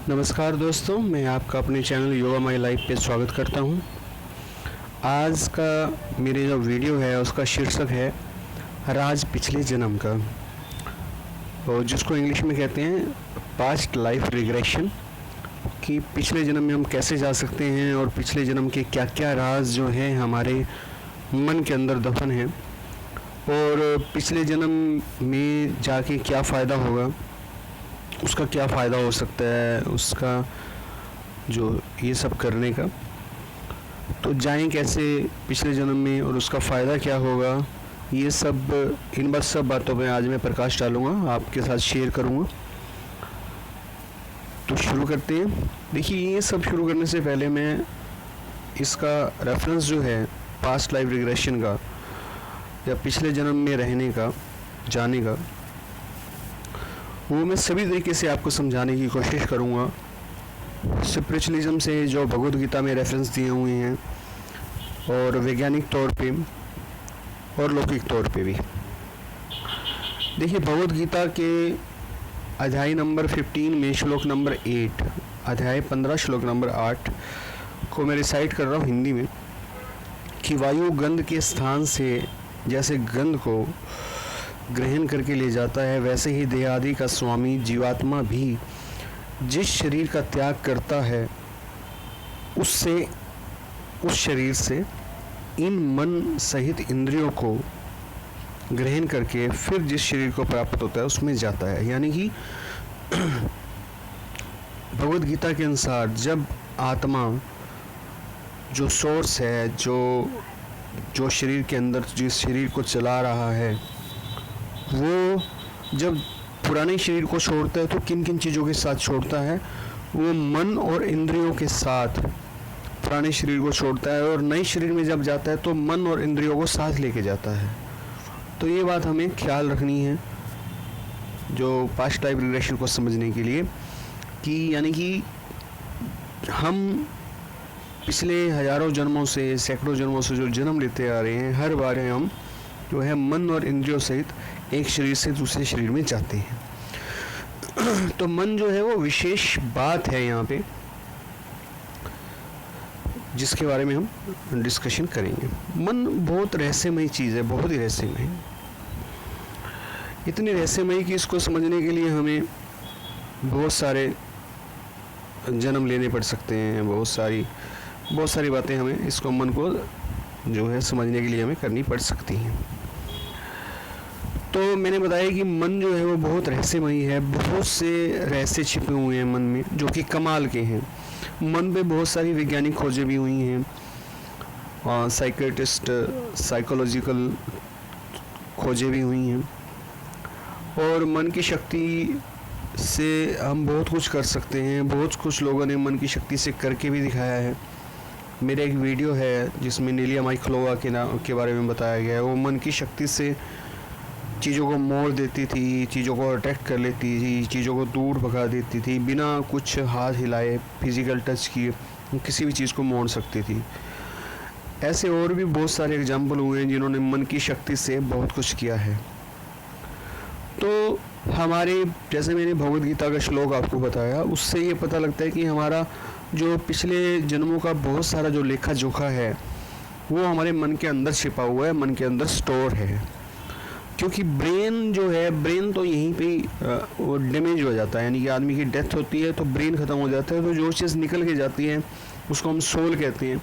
नमस्कार दोस्तों, मैं आपका अपने चैनल योगा माई लाइफ पे स्वागत करता हूं। आज का मेरे जो वीडियो है उसका शीर्षक है राज पिछले जन्म का, और जिसको इंग्लिश में कहते हैं पास्ट लाइफ रिग्रेशन। कि पिछले जन्म में हम कैसे जा सकते हैं और पिछले जन्म के क्या क्या राज जो हैं हमारे मन के अंदर दफन हैं, और पिछले जन्म में जाके क्या फ़ायदा होगा, उसका क्या फ़ायदा हो सकता है, उसका जो ये सब करने का, तो जाएं कैसे पिछले जन्म में और उसका फ़ायदा क्या होगा, ये सब इन सब बातों पे आज मैं प्रकाश डालूँगा, आपके साथ शेयर करूँगा। तो शुरू करते हैं। देखिए, ये सब शुरू करने से पहले मैं इसका रेफरेंस जो है पास्ट लाइफ रिग्रेशन का या पिछले जन्म में रहने का, जाने का, वो मैं सभी तरीके से आपको समझाने की कोशिश करूँगा। स्पिरिचुअलिज्म से जो भगवद गीता में रेफरेंस दिए हुए हैं, और वैज्ञानिक तौर पे और लौकिक तौर पे भी। देखिए, भगवद गीता के अध्याय नंबर 15 में श्लोक नंबर 8, अध्याय 15 श्लोक नंबर 8 को मैं रिसाइट कर रहा हूँ हिंदी में, कि वायु गंध के स्थान से जैसे गंध को ग्रहण करके ले जाता है, वैसे ही देह आदि का स्वामी जीवात्मा भी जिस शरीर का त्याग करता है उस शरीर से इन मन सहित इंद्रियों को ग्रहण करके फिर जिस शरीर को प्राप्त होता है उसमें जाता है। यानी कि भगवद गीता के अनुसार जब आत्मा जो सोर्स है, जो शरीर के अंदर जिस शरीर को चला रहा है, वो जब पुराने शरीर को छोड़ता है तो किन किन चीज़ों के साथ छोड़ता है, वो मन और इंद्रियों के साथ पुराने शरीर को छोड़ता है, और नए शरीर में जब जाता है तो मन और इंद्रियों को साथ लेके जाता है। तो ये बात हमें ख्याल रखनी है जो पास्ट लाइफ रिग्रेशन को समझने के लिए, कि यानी कि हम पिछले हजारों जन्मों से, सैकड़ों जन्मों से जो जन्म लेते आ रहे हैं, हर बार हम जो है मन और इंद्रियों सहित एक शरीर से दूसरे शरीर में जाते हैं। तो मन जो है वो विशेष बात है यहाँ पे, जिसके बारे में हम डिस्कशन करेंगे। मन बहुत रहस्यमयी चीज़ है, बहुत ही रहस्यमयी, इतनी रहस्यमयी कि इसको समझने के लिए हमें बहुत सारे जन्म लेने पड़ सकते हैं, बहुत सारी बातें हमें इसको, मन को जो है समझने के लिए हमें करनी पड़ सकती हैं। तो मैंने बताया कि मन जो है वो बहुत रहस्यमयी है, बहुत से रहस्य छिपे हुए हैं मन में जो कि कमाल के हैं। मन पे बहुत सारी वैज्ञानिक खोजें भी हुई हैं, साइकियाट्रिस्ट साइकोलॉजिकल खोजें भी हुई हैं, और मन की शक्ति से हम बहुत कुछ कर सकते हैं। बहुत कुछ लोगों ने मन की शक्ति से करके भी दिखाया है। मेरा एक वीडियो है जिसमें नीलिया माइक्लोवा के बारे में बताया गया है। वो मन की शक्ति से चीज़ों को मोड़ देती थी, चीज़ों को अट्रैक्ट कर लेती थी, चीज़ों को दूर भगा देती थी, बिना कुछ हाथ हिलाए, फिजिकल टच किए किसी भी चीज़ को मोड़ सकती थी। ऐसे और भी बहुत सारे एग्जाम्पल हुए हैं जिन्होंने मन की शक्ति से बहुत कुछ किया है। तो हमारे, जैसे मैंने भगवद गीता का श्लोक आपको बताया, उससे ये पता लगता है कि हमारा जो पिछले जन्मों का बहुत सारा जो लेखा जोखा है वो हमारे मन के अंदर छिपा हुआ है, मन के अंदर स्टोर है। क्योंकि ब्रेन जो है, ब्रेन तो यहीं पे वो डैमेज हो जाता है, यानी कि आदमी की डेथ होती है तो ब्रेन ख़त्म हो जाता है, तो जो चीज़ निकल के जाती है उसको हम सोल कहते हैं,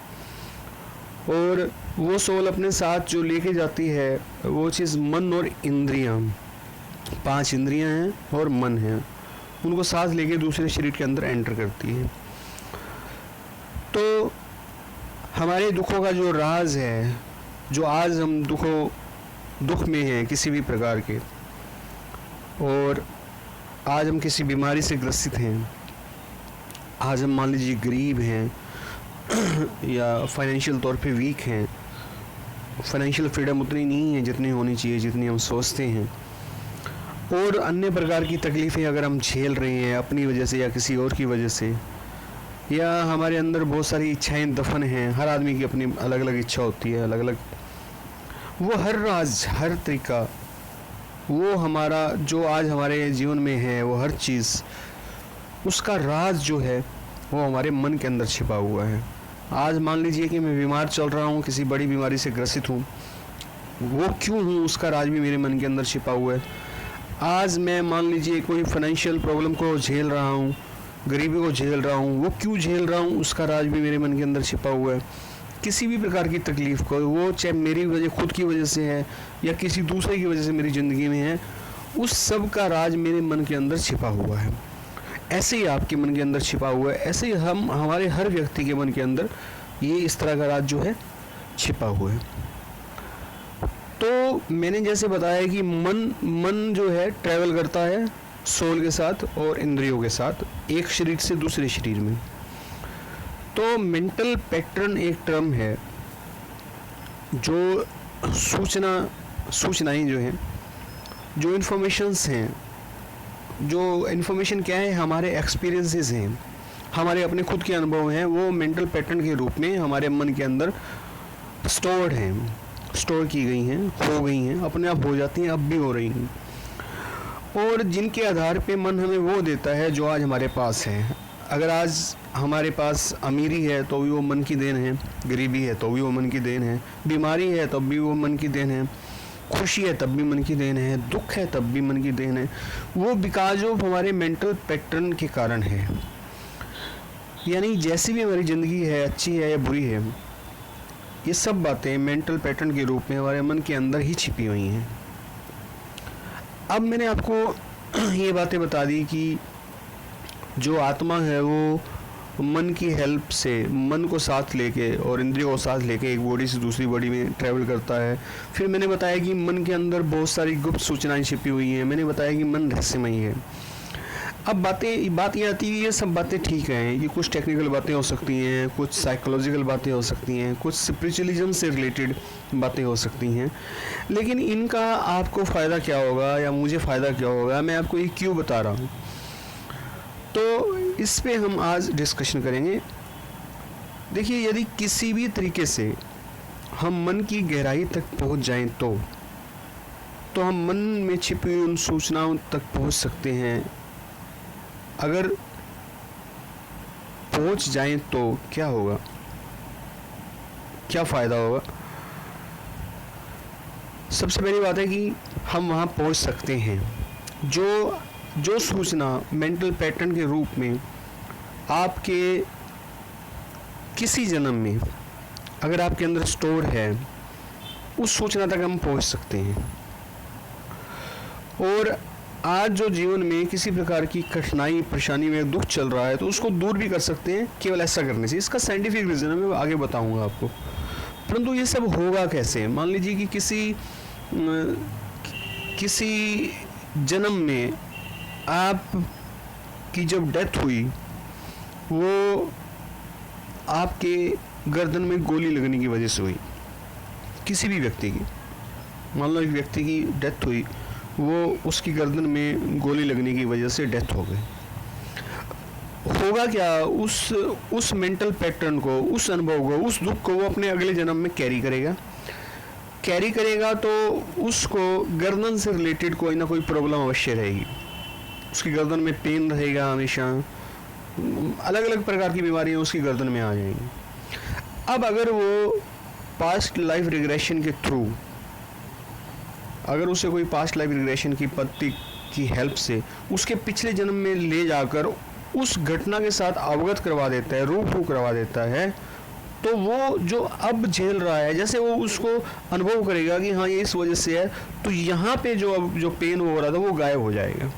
और वो सोल अपने साथ जो लेके जाती है वो चीज़ मन और इंद्रियां, 5 इंद्रियां हैं और मन है, उनको साथ लेके दूसरे शरीर के अंदर एंटर करती है। तो हमारे दुखों का जो राज है, जो आज हम दुख में हैं किसी भी प्रकार के, और आज हम किसी बीमारी से ग्रसित हैं, आज हम मान लीजिए गरीब हैं या फाइनेंशियल तौर पे वीक हैं, फाइनेंशियल फ्रीडम उतनी नहीं है जितनी होनी चाहिए, जितनी हम सोचते हैं, और अन्य प्रकार की तकलीफ़ें अगर हम झेल रहे हैं अपनी वजह से या किसी और की वजह से, या हमारे अंदर बहुत सारी इच्छाएं दफन हैं। हर आदमी की अपनी अलग अलग इच्छा होती है, अलग अलग, वो हर राज, हर तरीका, वो हमारा जो आज हमारे जीवन में है, वो हर चीज़ उसका राज जो है वो हमारे मन के अंदर छिपा हुआ है। आज मान लीजिए कि मैं बीमार चल रहा हूँ, किसी बड़ी बीमारी से ग्रसित हूँ, वो क्यों हूँ उसका राज भी मेरे मन के अंदर छिपा हुआ है। आज मैं मान लीजिए कोई फाइनेंशियल प्रॉब्लम को झेल रहा हूँ, गरीबी को झेल रहा हूँ, वो क्यों झेल रहा हूँ उसका राज भी मेरे मन के अंदर छिपा हुआ है। किसी भी प्रकार की तकलीफ़ को, वो चाहे मेरी वजह, खुद की वजह से है या किसी दूसरे की वजह से मेरी ज़िंदगी में है, उस सब का राज मेरे मन के अंदर छिपा हुआ है। ऐसे ही आपके मन के अंदर छिपा हुआ है, ऐसे ही हमारे हर व्यक्ति के मन के अंदर ये इस तरह का राज जो है छिपा हुआ है। तो मैंने जैसे बताया कि मन जो है ट्रैवल करता है सोल के साथ और इंद्रियों के साथ, एक शरीर से दूसरे शरीर में। तो मेंटल पैटर्न एक टर्म है जो सूचनाएं जो हैं, जो इन्फॉर्मेशंस हैं, जो इन्फॉर्मेशन क्या है, हमारे एक्सपीरियंसेस हैं, हमारे अपने खुद के अनुभव हैं, वो मेंटल पैटर्न के रूप में हमारे मन के अंदर स्टोर की गई हैं, हो गई हैं, अपने आप हो जाती हैं, अब भी हो रही हैं। और जिनके आधार पे मन हमें वो देता है जो आज हमारे पास है। अगर आज हमारे पास अमीरी है तो भी वो मन की देन है, गरीबी है तो भी वो मन की देन है, बीमारी है तब भी वो मन की देन है, खुशी है तब भी मन की देन है, दुख है तब भी मन की देन है। वो बिकॉज ऑफ हमारे मेंटल पैटर्न के कारण है। यानी जैसी भी हमारी ज़िंदगी है, अच्छी है या बुरी है, ये सब बातें मेंटल पैटर्न के रूप में हमारे मन के अंदर ही छिपी हुई हैं। अब मैंने आपको ये बातें बता दी कि जो आत्मा है वो मन की हेल्प से, मन को साथ लेके और इंद्रियों को साथ लेके एक बॉडी से दूसरी बॉडी में ट्रैवल करता है। फिर मैंने बताया कि मन के अंदर बहुत सारी गुप्त सूचनाएं छिपी हुई हैं। मैंने बताया कि मन रहस्यमयी है। अब बात ये आती है, ये सब बातें ठीक हैं, ये कुछ टेक्निकल बातें हो सकती हैं, कुछ साइकोलॉजिकल बातें हो सकती हैं, कुछ स्पिरिचुअलिज्म से रिलेटेड बातें हो सकती हैं, लेकिन इनका आपको फ़ायदा क्या होगा या मुझे फ़ायदा क्या होगा, मैं आपको ये क्यों बता रहा हूँ। तो इस पे हम आज डिस्कशन करेंगे। देखिए, यदि किसी भी तरीके से हम मन की गहराई तक पहुँच जाएं तो हम मन में छिपी उन सूचनाओं तक पहुँच सकते हैं। अगर पहुंच जाएं तो क्या होगा, क्या फ़ायदा होगा। सबसे पहली बात है कि हम वहां पहुंच सकते हैं। जो सूचना मेंटल पैटर्न के रूप में आपके किसी जन्म में अगर आपके अंदर स्टोर है, उस सूचना तक हम पहुंच सकते हैं। और आज जो जीवन में किसी प्रकार की कठिनाई, परेशानी में दुख चल रहा है, तो उसको दूर भी कर सकते हैं केवल ऐसा करने से। इसका साइंटिफिक रीज़न है, मैं आगे बताऊंगा आपको। परंतु ये सब होगा कैसे। मान लीजिए कि किसी जन्म में आप की जब डेथ हुई, वो आपके गर्दन में गोली लगने की वजह से हुई। किसी भी व्यक्ति की, मान लो एक व्यक्ति की डेथ हुई, वो उसकी गर्दन में गोली लगने की वजह से डेथ हो गई। होगा क्या, उस मेंटल पैटर्न को, उस अनुभव को, उस दुख को वो अपने अगले जन्म में कैरी करेगा तो उसको गर्दन से रिलेटेड कोई ना कोई प्रॉब्लम अवश्य रहेगी। उसकी गर्दन में पेन रहेगा हमेशा, अलग अलग प्रकार की बीमारियां उसकी गर्दन में आ जाएंगी। अब अगर वो पास्ट लाइफ रिग्रेशन के थ्रू, अगर उसे कोई पास्ट लाइफ रिग्रेशन की पद्धति की हेल्प से उसके पिछले जन्म में ले जाकर उस घटना के साथ अवगत करवा देता है, रूबरू करवा देता है, तो वो जो अब झेल रहा है, जैसे वो उसको अनुभव करेगा कि हाँ ये इस वजह से है, तो यहाँ पे जो पेन हो रहा था वो गायब हो जाएगा।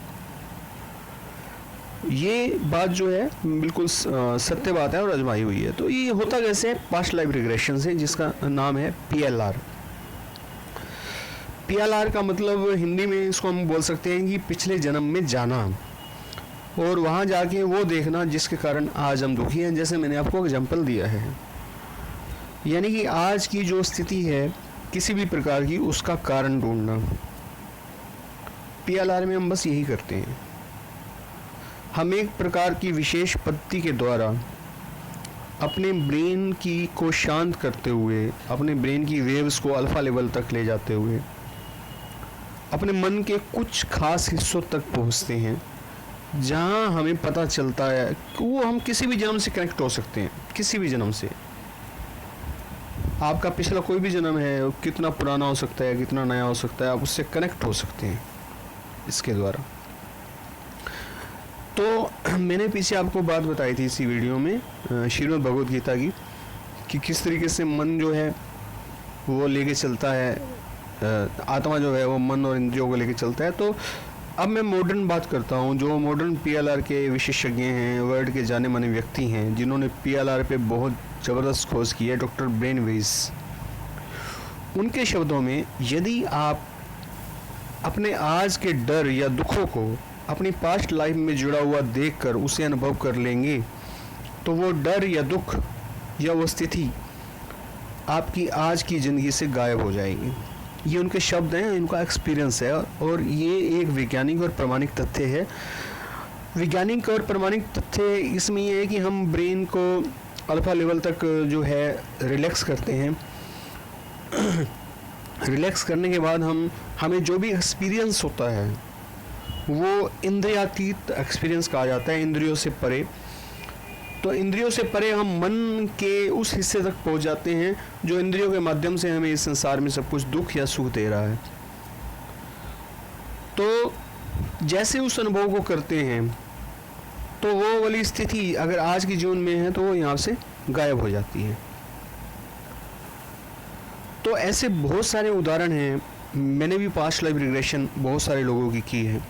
ये बात जो है बिल्कुल सत्य बात है और आजमाई हुई है। तो ये होता कैसे है, पास्ट लाइफ रिग्रेशन से, जिसका नाम है PLR। PLR का मतलब हिंदी में इसको हम बोल सकते हैं कि पिछले जन्म में जाना और वहाँ जाके वो देखना जिसके कारण आज हम दुखी हैं। जैसे मैंने आपको एग्जांपल दिया है, यानी कि आज की जो स्थिति है किसी भी प्रकार की, उसका कारण ढूंढना। PLR में हम बस यही करते हैं। हम एक प्रकार की विशेष पद्धति के द्वारा अपने ब्रेन को शांत करते हुए, अपने ब्रेन की वेव्स को अल्फा लेवल तक ले जाते हुए अपने मन के कुछ खास हिस्सों तक पहुंचते हैं, जहाँ हमें पता चलता है कि वो हम किसी भी जन्म से कनेक्ट हो सकते हैं, किसी भी जन्म से। आपका पिछला कोई भी जन्म है, वो कितना पुराना हो सकता है, कितना नया हो सकता है, आप उससे कनेक्ट हो सकते हैं इसके द्वारा। तो मैंने पीछे आपको बात बताई थी इसी वीडियो में श्रीमद् भगवद गीता की, कि किस तरीके से मन जो है वो लेके चलता है, आत्मा जो है वो मन और इंद्रियों को लेके चलता है। तो अब मैं मॉडर्न बात करता हूँ, जो मॉडर्न पीएलआर के विशेषज्ञ हैं, वर्ल्ड के जाने माने व्यक्ति हैं, जिन्होंने पीएलआर पे बहुत ज़बरदस्त खोज की है, डॉक्टर ब्रेन वेस। उनके शब्दों में, यदि आप अपने आज के डर या दुखों को अपनी पास्ट लाइफ में जुड़ा हुआ देखकर उसे अनुभव कर लेंगे, तो वो डर या दुख या वो स्थिति आपकी आज की ज़िंदगी से गायब हो जाएगी। ये उनके शब्द हैं, इनका एक्सपीरियंस है, और ये एक वैज्ञानिक और प्रमाणिक तथ्य है। वैज्ञानिक और प्रमाणिक तथ्य इसमें ये है कि हम ब्रेन को अल्फा लेवल तक जो है रिलैक्स करते हैं। रिलैक्स करने के बाद हमें जो भी एक्सपीरियंस होता है वो इंद्रियातीत एक्सपीरियंस कहा जाता है, इंद्रियों से परे। तो इंद्रियों से परे हम मन के उस हिस्से तक पहुंच जाते हैं जो इंद्रियों के माध्यम से हमें इस संसार में सब कुछ दुख या सुख दे रहा है। तो जैसे उस अनुभव को करते हैं, तो वो वाली स्थिति अगर आज की जीवन में है तो वो यहाँ से गायब हो जाती है। तो ऐसे बहुत सारे उदाहरण हैं, मैंने भी पास्ट लाइफ रिग्रेशन बहुत सारे लोगों की है,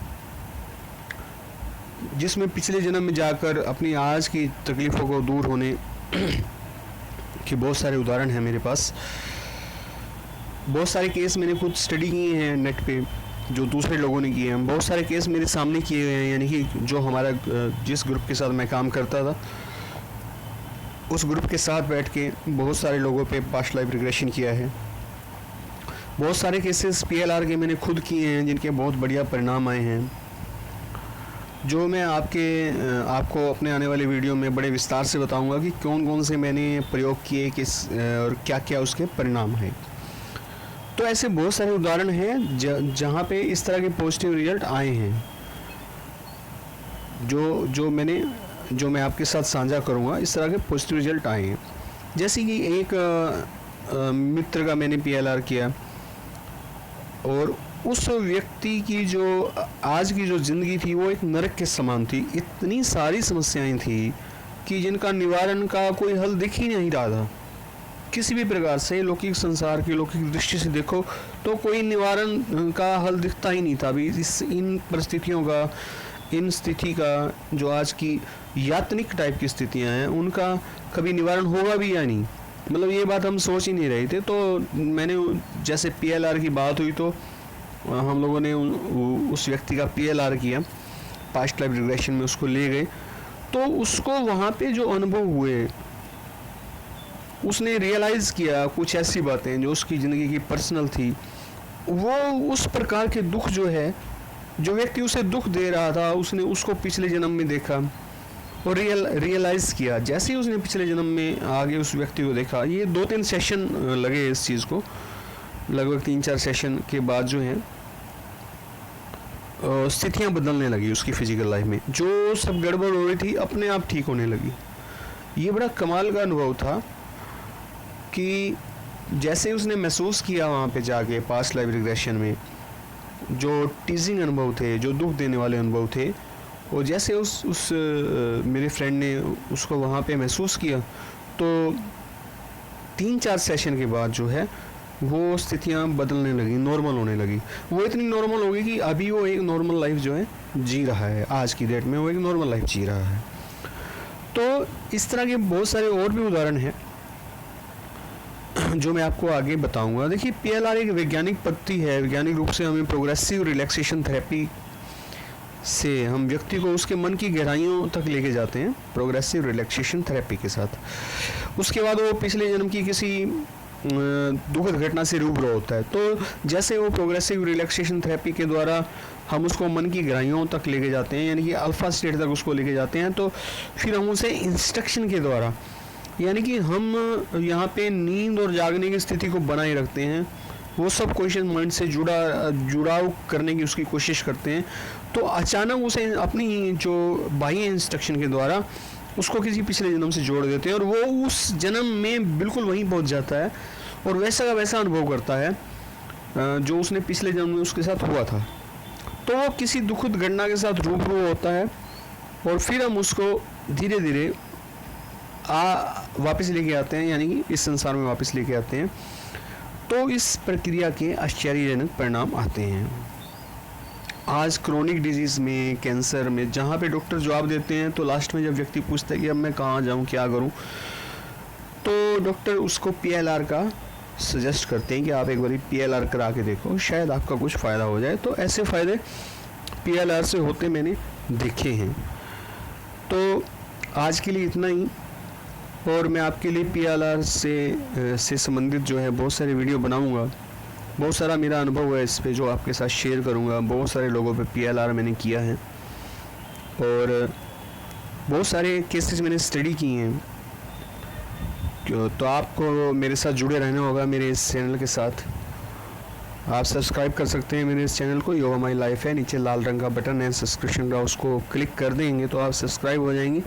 जिसमें पिछले जन्म में जाकर अपनी आज की तकलीफ़ों को दूर होने के बहुत सारे उदाहरण हैं मेरे पास। बहुत सारे केस मैंने खुद स्टडी किए हैं नेट पे, जो दूसरे लोगों ने किए हैं। बहुत सारे केस मेरे सामने किए हुए हैं, यानी कि जो हमारा जिस ग्रुप के साथ मैं काम करता था, उस ग्रुप के साथ बैठ के बहुत सारे लोगों पे पास्ट लाइफ रिग्रेशन किया है। बहुत सारे केसेस पीएलआर के मैंने खुद किए हैं, जिनके बहुत बढ़िया परिणाम आए हैं, जो मैं आपको अपने आने वाले वीडियो में बड़े विस्तार से बताऊंगा कि कौन कौन से मैंने प्रयोग किए, किस और क्या क्या उसके परिणाम हैं। तो ऐसे बहुत सारे उदाहरण हैं जहाँ पे इस तरह के पॉजिटिव रिजल्ट आए हैं, जो मैं आपके साथ साझा करूँगा। इस तरह के पॉजिटिव रिजल्ट आए हैं। जैसे कि एक मित्र का मैंने पीएलआर किया, और उस व्यक्ति की जो आज की जो ज़िंदगी थी वो एक नरक के समान थी। इतनी सारी समस्याएं थी कि जिनका निवारण का कोई हल दिख ही नहीं रहा था किसी भी प्रकार से। लौकिक संसार की लौकिक दृष्टि से देखो तो कोई निवारण का हल दिखता ही नहीं था। अभी इन परिस्थितियों का, इन स्थिति का, जो आज की यातनिक टाइप की स्थितियाँ हैं, उनका कभी निवारण होगा भी या नहीं, मतलब ये बात हम सोच ही नहीं रहे थे। तो मैंने जैसे पीएलआर की बात हुई तो हम लोगों ने उस व्यक्ति का पीएलआर किया, पास्ट लाइफ रिग्रेशन में उसको ले गए। तो उसको वहाँ पे जो अनुभव हुए, उसने रियलाइज़ किया कुछ ऐसी बातें जो उसकी ज़िंदगी की पर्सनल थी। वो उस प्रकार के दुख जो है, जो व्यक्ति उसे दुख दे रहा था, उसने उसको पिछले जन्म में देखा और रियलाइज़ किया। जैसे ही उसने पिछले जन्म में आगे उस व्यक्ति को देखा, ये 2-3 सेशन लगे इस चीज़ को, लगभग 3-4 सेशन के बाद जो है स्थितियाँ बदलने लगी उसकी फिजिकल लाइफ में। जो सब गड़बड़ हो रही थी अपने आप ठीक होने लगी। ये बड़ा कमाल का अनुभव था कि जैसे उसने महसूस किया वहाँ पे जाके पास्ट लाइफ रिग्रेशन में, जो टीजिंग अनुभव थे, जो दुख देने वाले अनुभव थे, और जैसे उस मेरे फ्रेंड ने उसको वहाँ पे महसूस किया, तो 3-4 सेशन के बाद जो है वो स्थितियाँ बदलने लगी, नॉर्मल होने लगी। वो इतनी नॉर्मल हो गई कि अभी वो एक नॉर्मल लाइफ जो है जी रहा है। आज की डेट में वो एक नॉर्मल लाइफ जी रहा है। तो इस तरह के बहुत सारे और भी उदाहरण हैं जो मैं आपको आगे बताऊंगा। देखिए, पीएलआर एक वैज्ञानिक पद्धति है। वैज्ञानिक रूप से हमें प्रोग्रेसिव रिलैक्सेशन थेरेपी से हम व्यक्ति को उसके मन की गहराइयों तक लेके जाते हैं, प्रोग्रेसिव रिलैक्सेशन थेरेपी के साथ। उसके बाद वो पिछले जन्म की किसी दुखद घटना से रूबरू होता है। तो जैसे वो प्रोग्रेसिव रिलैक्सेशन थेरेपी के द्वारा हम उसको मन की गहराइयों तक लेके जाते हैं, यानी कि अल्फा स्टेट तक उसको लेके जाते हैं, तो फिर हम उसे इंस्ट्रक्शन के द्वारा, यानी कि हम यहाँ पे नींद और जागने की स्थिति को बनाए रखते हैं। वो सब क्वेश्चन माइंड से जुड़ाव करने की उसकी कोशिश करते हैं। तो अचानक उसे अपनी जो बाह्य इंस्ट्रक्शन के द्वारा उसको किसी पिछले जन्म से जोड़ देते हैं और वो उस जन्म में बिल्कुल वहीं पहुंच जाता है और वैसा का वैसा अनुभव करता है जो उसने पिछले जन्म में उसके साथ हुआ था। तो वो किसी दुखद घटना के साथ रूबरू होता है और फिर हम उसको धीरे धीरे वापस लेके आते हैं, यानी कि इस संसार में वापस लेके आते हैं। तो इस प्रक्रिया के आश्चर्यजनक परिणाम आते हैं। आज क्रोनिक डिजीज़ में, कैंसर में, जहाँ पे डॉक्टर जवाब देते हैं तो लास्ट में जब व्यक्ति पूछता है कि अब मैं कहाँ जाऊँ, क्या करूँ, तो डॉक्टर उसको PLR का सजेस्ट करते हैं कि आप एक बार PLR करा के देखो, शायद आपका कुछ फ़ायदा हो जाए। तो ऐसे फ़ायदे PLR से होते मैंने देखे हैं। तो आज के लिए इतना ही, और मैं आपके लिए PLR से संबंधित जो है बहुत सारे वीडियो बनाऊंगा। बहुत सारा मेरा अनुभव है इस पे जो आपके साथ शेयर करूंगा। बहुत सारे लोगों पे PLR मैंने किया है और बहुत सारे केसेस मैंने स्टडी किए हैं। तो आपको मेरे साथ जुड़े रहना होगा मेरे इस चैनल के साथ। आप सब्सक्राइब कर सकते हैं मेरे इस चैनल को, योगा माई लाइफ है, नीचे लाल रंग का बटन है सब्सक्रिप्शन का, उसको क्लिक कर देंगे तो आप सब्सक्राइब हो जाएंगे।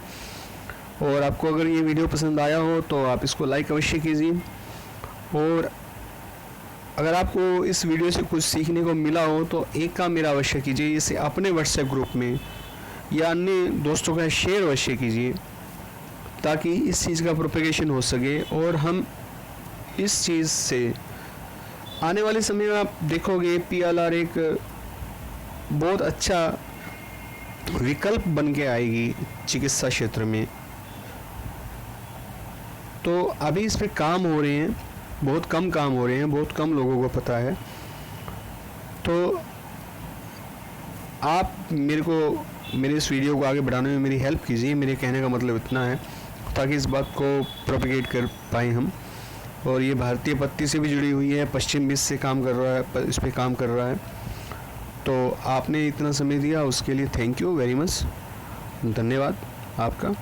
और आपको अगर ये वीडियो पसंद आया हो तो आप इसको लाइक अवश्य कीजिए। और अगर आपको इस वीडियो से कुछ सीखने को मिला हो तो एक काम मेरा अवश्य कीजिए, इसे अपने व्हाट्सएप ग्रुप में या अन्य दोस्तों का शेयर अवश्य कीजिए ताकि इस चीज़ का प्रोपेगेशन हो सके। और हम इस चीज़ से आने वाले समय में आप देखोगे PLR एक बहुत अच्छा विकल्प बन के आएगी चिकित्सा क्षेत्र में। तो अभी इस पे काम हो रहे हैं, बहुत कम काम हो रहे हैं, बहुत कम लोगों को पता है। तो आप मेरे इस वीडियो को आगे बढ़ाने में मेरी हेल्प कीजिए। मेरे कहने का मतलब इतना है ताकि इस बात को प्रोपेगेट कर पाएँ हम। और ये भारतीय पत्ती से भी जुड़ी हुई है, पश्चिम विश्व से काम कर रहा है, इस पे काम कर रहा है। तो आपने इतना समय दिया उसके लिए थैंक यू वेरी मच, धन्यवाद आपका।